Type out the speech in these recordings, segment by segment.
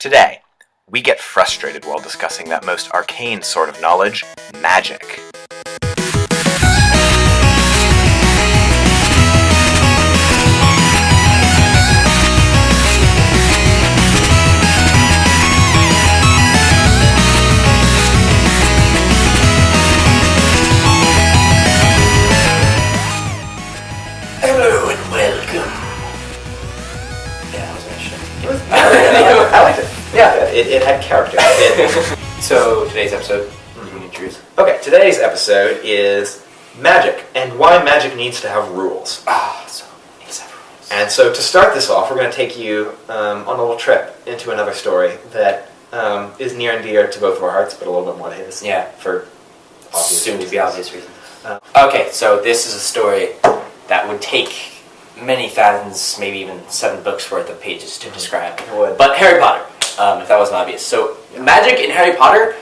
Today, we get frustrated while discussing that most arcane sort of knowledge, magic. Hello and welcome. Yeah, that was my shit. I liked it. Yeah, it had character. So, today's episode, you need truth. Okay, today's episode is magic, and why magic needs to have rules. So it needs to have rules. And so to start this off, we're going to take you on a little trip into another story that is near and dear to both of our hearts, but a little bit more to his. Yeah. For obvious Soon to be obvious reasons. reasons. Okay, so this is a story that would take many thousands, maybe even 7 books worth of pages to describe. It would. But Harry Potter, if that wasn't obvious. So, magic in Harry Potter,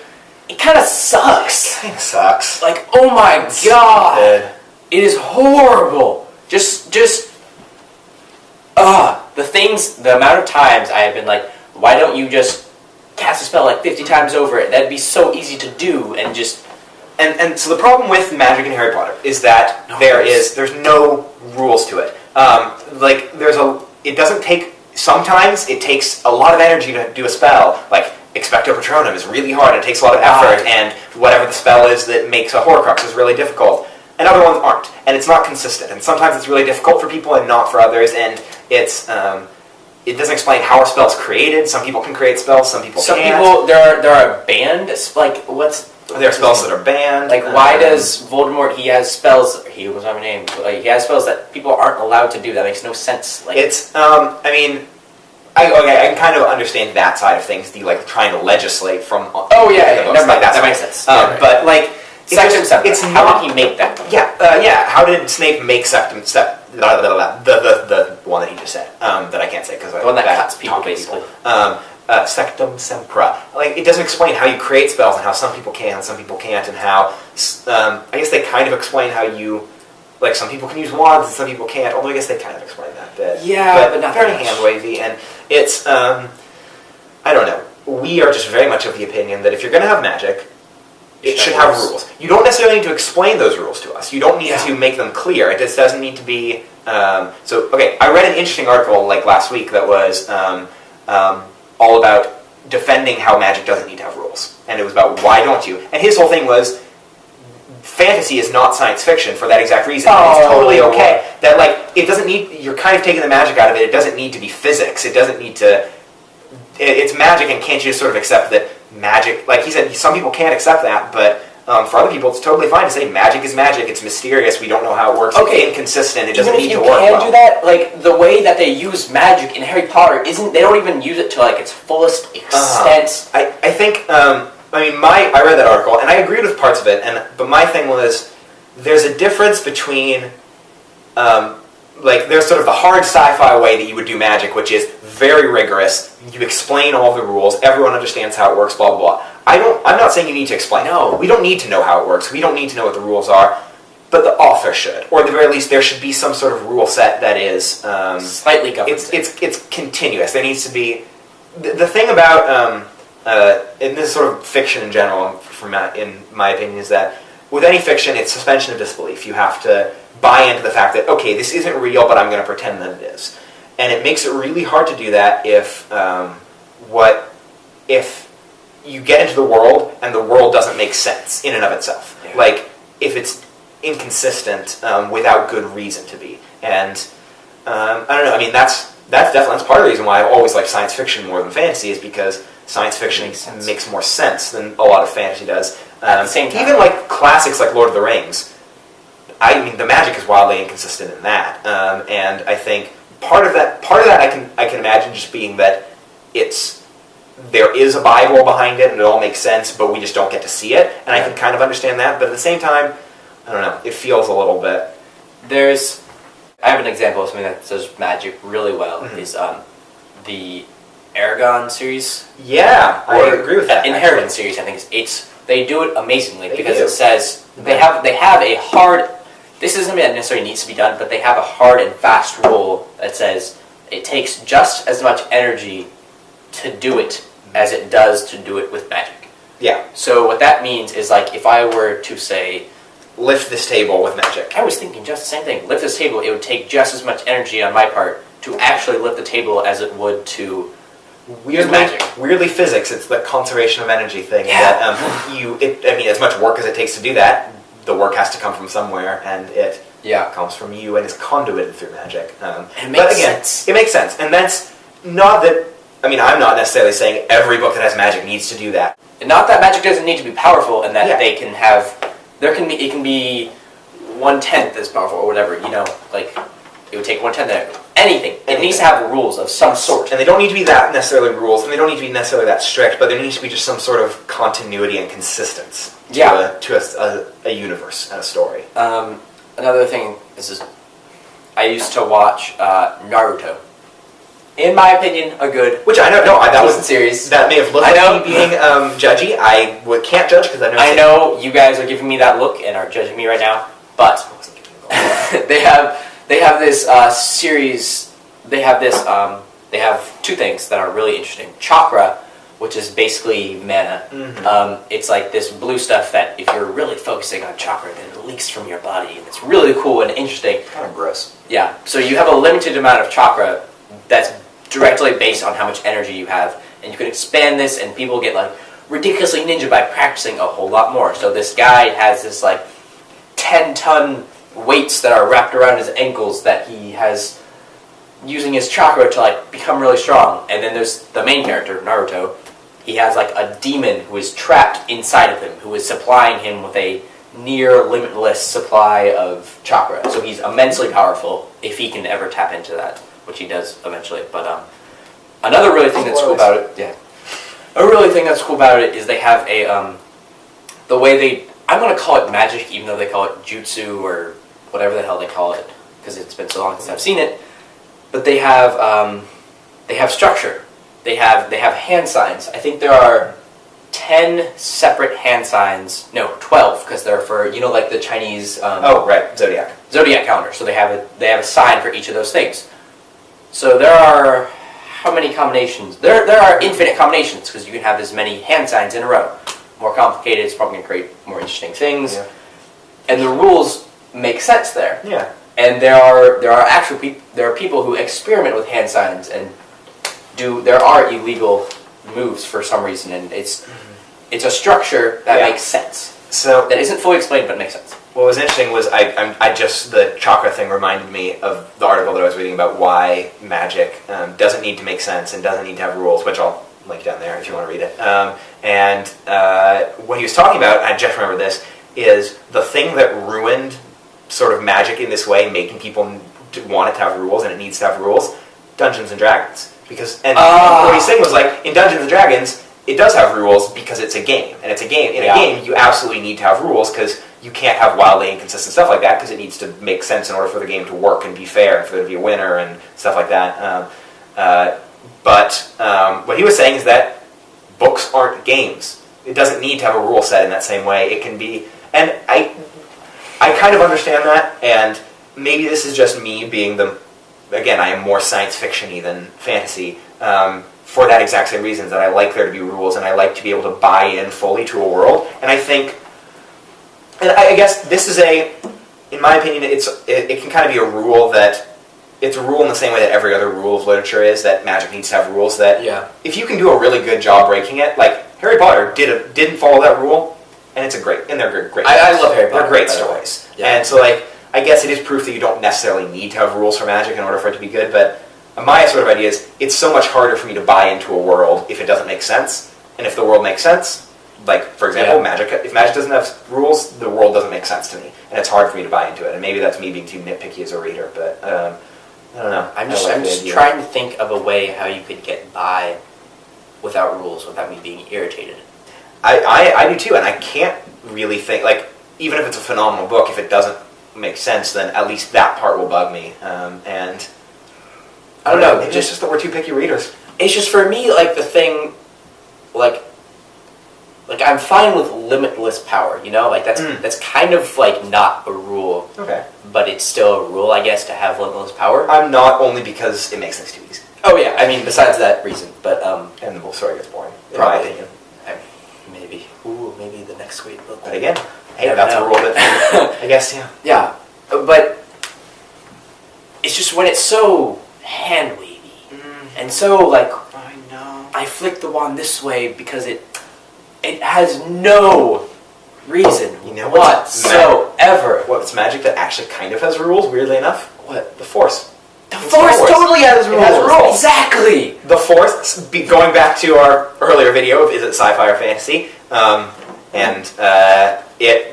it kind of sucks. Kind of sucks. Like, oh my god! Good. It is horrible. The amount of times I have been like, why don't you just cast a spell like 50 times over it? That'd be so easy to do, and just... And so the problem with magic in Harry Potter is that there's no rules to it. It doesn't take, sometimes it takes a lot of energy to do a spell, like Expecto Patronum is really hard, it takes a lot of effort, and whatever the spell is that makes a Horcrux is really difficult. And other ones aren't, and it's not consistent, and sometimes it's really difficult for people and not for others, and it doesn't explain how are spells created. Some people can create spells, some people can't. Some people, there are banned, like, There are spells that are banned. Like, why does Voldemort, he has spells, he was my name, like, he has spells that people aren't allowed to do. That makes no sense. Like, it's, I can kind of understand that side of things, the, like, trying to legislate from... Oh, yeah, never mind, that makes sense. But, like... Section 7, how did he make that? How did Snape make the one that he just said, that I can't say because the one that cuts people, basically. Sectum Sempra. Like, it doesn't explain how you create spells and how some people can and some people can't, and how, I guess they kind of explain how you, like, some people can use wands and some people can't, although I guess they kind of explain that bit. Yeah, but not very that much. hand-wavy, and it's, I don't know. We are just very much of the opinion that if you're going to have magic, it should have rules. You don't necessarily need to explain those rules to us. You don't need to make them clear. It just doesn't need to be... I read an interesting article like last week that was all about defending how magic doesn't need to have rules. And it was about why don't you? And his whole thing was fantasy is not science fiction for that exact reason. It's totally okay. That, like, it doesn't need... You're kind of taking the magic out of it. It doesn't need to be physics. It doesn't need to... It's magic, and can't you just sort of accept that magic, like he said, some people can't accept that, but for other people it's totally fine to say magic is magic, it's mysterious, we don't know how it works, it's inconsistent, it doesn't need to work well. Even if you can do that, like, the way that they use magic in Harry Potter they don't even use it to, like, its fullest extent. I think, I read that article, and I agreed with parts of it, but my thing was, there's a difference between, there's sort of the hard sci-fi way that you would do magic, which is very rigorous. You explain all the rules. Everyone understands how it works, blah, blah, blah. I'm not saying you need to explain. No. We don't need to know how it works. We don't need to know what the rules are. But the author should. Or at the very least, there should be some sort of rule set that is... slightly governed. It's continuous. There needs to be... The thing about... and this is sort of fiction in general, in my opinion, is that with any fiction, it's suspension of disbelief. You have to buy into the fact that, okay, this isn't real, but I'm going to pretend that it is. And it makes it really hard to do that if you get into the world and the world doesn't make sense in and of itself. Yeah. Like, if it's inconsistent without good reason to be. And I don't know, that's part of the reason why I always like science fiction more than fantasy, is because science fiction makes more sense than a lot of fantasy does. At the same time. Even like classics like Lord of the Rings, the magic is wildly inconsistent in that. And I think part of that I can imagine just being that there is a Bible behind it and it all makes sense, but we just don't get to see it, and I can kind of understand that, but at the same time, I don't know, it feels a little bit... I have an example of something that does magic really well, is the Aragon series. Yeah, I agree with that. Inheritance series, I think they do it amazingly, because it says they have a hard... This isn't something that necessarily needs to be done, but they have a hard and fast rule that says it takes just as much energy to do it as it does to do it with magic. Yeah. So what that means is, like, if I were to say, lift this table with magic. I was thinking just the same thing. Lift this table, it would take just as much energy on my part to actually lift the table as it would to use magic. Weirdly, physics, it's the conservation of energy thing. Yeah. That, as much work as it takes to do that, the work has to come from somewhere, and it comes from you and is conduited through magic. It makes sense. It makes sense. And that's not that... I'm not necessarily saying every book that has magic needs to do that. And not that magic doesn't need to be powerful, and that they can have... It can be 1/10 as powerful or whatever, like it would take 1/10 of anything. It needs to have rules of some sort. And they don't need to be that necessarily rules, and they don't need to be necessarily that strict, but there needs to be just some sort of continuity and consistency to a universe and a story. Another thing, I used to watch Naruto. In my opinion, a good... Which I know, that was series. That may have looked like me being judgy. I can't judge because I know... I know you guys are giving me that look and are judging me right now, but they have this series. They have two things that are really interesting. Chakra, which is basically mana. Mm-hmm. It's like this blue stuff that if you're really focusing on chakra, then it leaks from your body, and it's really cool and interesting. Kind of gross. Yeah. So you have a limited amount of chakra that's directly based on how much energy you have, and you can expand this, and people get like ridiculously ninja by practicing a whole lot more. So this guy has this like 10-ton weights that are wrapped around his ankles that he has using his chakra to like become really strong. And then there's the main character, Naruto. He has like a demon who is trapped inside of him, who is supplying him with a near limitless supply of chakra. So he's immensely powerful if he can ever tap into that, which he does eventually. But another really thing that's cool about it, a really thing that's cool about it is they have a the way they, I'm gonna call it magic, even though they call it jutsu or whatever the hell they call it, because it's been so long since I've seen it. But they have structure. They have hand signs. I think there are 10 separate hand signs. No, 12, because they're for like the Chinese. Zodiac calendar. So they have a sign for each of those things. So there are how many combinations? There are infinite combinations because you can have as many hand signs in a row. More complicated, it's probably going to create more interesting things. Yeah. And the rules make sense there. Yeah. And there are people who experiment with hand signs and there are illegal moves for some reason, and it's a structure that makes sense. So that isn't fully explained, but makes sense. What was interesting was the chakra thing reminded me of the article that I was reading about why magic doesn't need to make sense and doesn't need to have rules, which I'll link down there if you want to read it. And what he was talking about, I just remember this, is the thing that ruined sort of magic in this way, making people want it to have rules and it needs to have rules, Dungeons and Dragons. And what he's saying was, like, in Dungeons and Dragons, it does have rules because it's a game. And it's a game. In a game, you absolutely need to have rules because you can't have wildly inconsistent stuff like that because it needs to make sense in order for the game to work and be fair and for there to be a winner and stuff like that. But what he was saying is that books aren't games. It doesn't need to have a rule set in that same way. It can be... And I kind of understand that, and maybe this is just me being again, I am more science fiction-y than fantasy, for that exact same reason, that I like there to be rules, and I like to be able to buy in fully to a world, and I think, and I guess this is in my opinion, it can kind of be a rule that, it's a rule in the same way that every other rule of literature is, that magic needs to have rules, that if you can do a really good job breaking it, like, Harry Potter didn't follow that rule, and they're great. I love Harry Potter. They're great stories. Yeah. And so, like, I guess it is proof that you don't necessarily need to have rules for magic in order for it to be good, but my sort of idea is it's so much harder for me to buy into a world if it doesn't make sense. And if the world makes sense, like, for example, magic, if magic doesn't have rules, the world doesn't make sense to me. And it's hard for me to buy into it. And maybe that's me being too nitpicky as a reader, but I don't know. I'm just trying to think of a way how you could get by without rules, without me being irritated. I do too, and I can't really think, like, even if it's a phenomenal book, if it doesn't make sense, then at least that part will bug me. And I don't know, it's just that we're too picky readers. It's just, for me, like, the thing, like I'm fine with limitless power, like, that's kind of, like, not a rule. Okay. But it's still a rule, I guess, to have limitless power. I'm not, only because it makes things too easy. Oh yeah, I mean, besides that reason, but And the whole story gets boring, in Probably. my opinion. Maybe the next sweet book. But again, hey, never that's know. a rule that I guess, yeah. Yeah, but it's just when it's so hand wavy and so like I know. I flick the wand this way because it has no reason You know what's whatsoever. What's magic that actually kind of has rules, weirdly enough? What? The Force. The It's Force Star Wars. totally has It rules. has rules. Exactly. The Force, going back to our earlier video of is it sci-fi or fantasy, the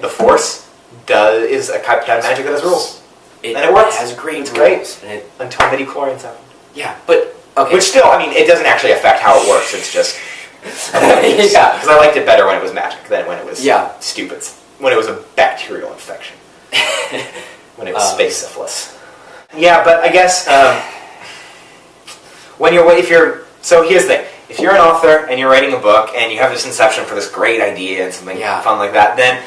Force is a type of magic that has rules. And it works. has great It's rules. great. Until midi-chlorians happen. Yeah, but okay. Which still, I mean, it doesn't actually affect how it works, it's just... Yeah. Because I liked it better when it was magic than when it was Yeah. stupid. When it was a bacterial infection. When it was space syphilis. Yeah, but I guess so here's the thing. If you're an author and you're writing a book and you have this inception for this great idea and something fun like that, then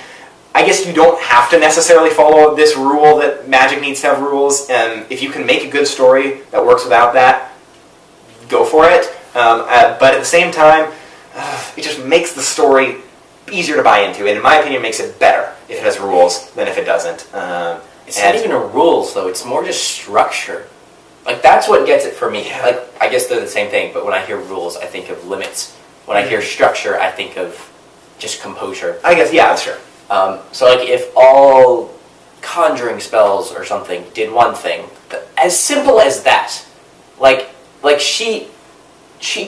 I guess you don't have to necessarily follow this rule that magic needs to have rules. If you can make a good story that works without that, go for it. But at the same time, it just makes the story easier to buy into, and in my opinion, makes it better if it has rules than if it doesn't. It's not even a rules, though. It's more just structure. Like, that's what gets it for me. Yeah. Like, I guess they're the same thing, but when I hear rules, I think of limits. When I hear structure, I think of just composure. I guess, yeah, sure. So, like, if all conjuring spells or something did one thing, as simple as that, like she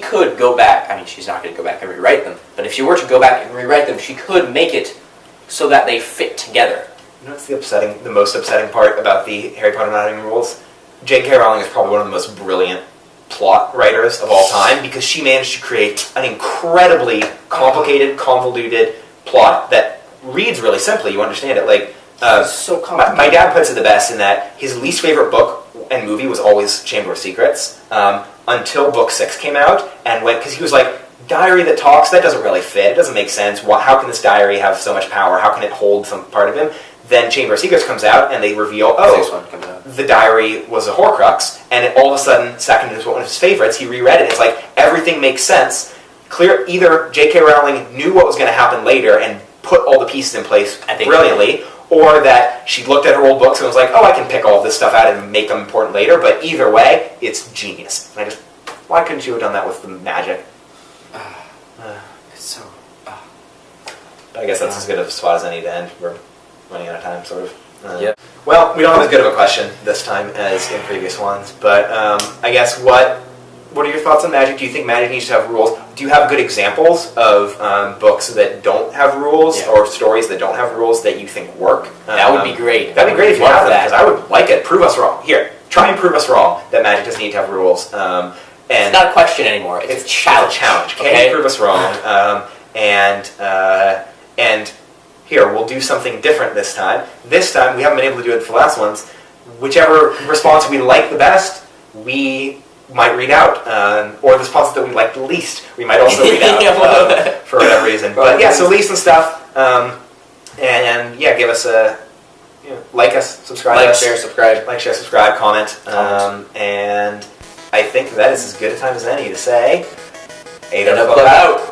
could go back. I mean, she's not going to go back and rewrite them, but if she were to go back and rewrite them, she could make it so that they fit together. You know what's the most upsetting part about the Harry Potter not having rules? J.K. Rowling is probably one of the most brilliant plot writers of all time because she managed to create an incredibly complicated, convoluted plot that reads really simply. You understand it. Like, So complicated. my dad puts it the best in that his least favorite book and movie was always Chamber of Secrets until book 6 came out, and because he was like, diary that talks, that doesn't really fit. It doesn't make sense. How can this diary have so much power? How can it hold some part of him? Then Chamber of Secrets comes out, and they reveal, the diary was a Horcrux, and all of a sudden, second is one of his favorites. He reread it, and it's like, everything makes sense. Either J.K. Rowling knew what was going to happen later and put all the pieces in place brilliantly, or that she looked at her old books and was like, I can pick all this stuff out and make them important later, but either way, it's genius. And why couldn't you have done that with the magic? It's so... I guess that's as good of a spot as any to end. We're running out of time, sort of. Yep. Well, we don't have as good of a question this time as in previous ones, but I guess what are your thoughts on magic? Do you think magic needs to have rules? Do you have good examples of books that don't have rules or stories that don't have rules that you think work? That would be great. That'd be great if you have that, because I would like it. Prove us wrong. Here, try and prove us wrong that magic doesn't need to have rules. It's not a question anymore. It's a challenge. Can you prove us wrong? And here, we'll do something different this time. This time, we haven't been able to do it for the last ones. Whichever response we like the best, we might read out. Or the response that we like the least, we might also read out for whatever reason. But yeah, so leave some stuff. And give us a... like us, subscribe share, subscribe. Comment. And I think that is as good a time as any to say... 8 o'clock out!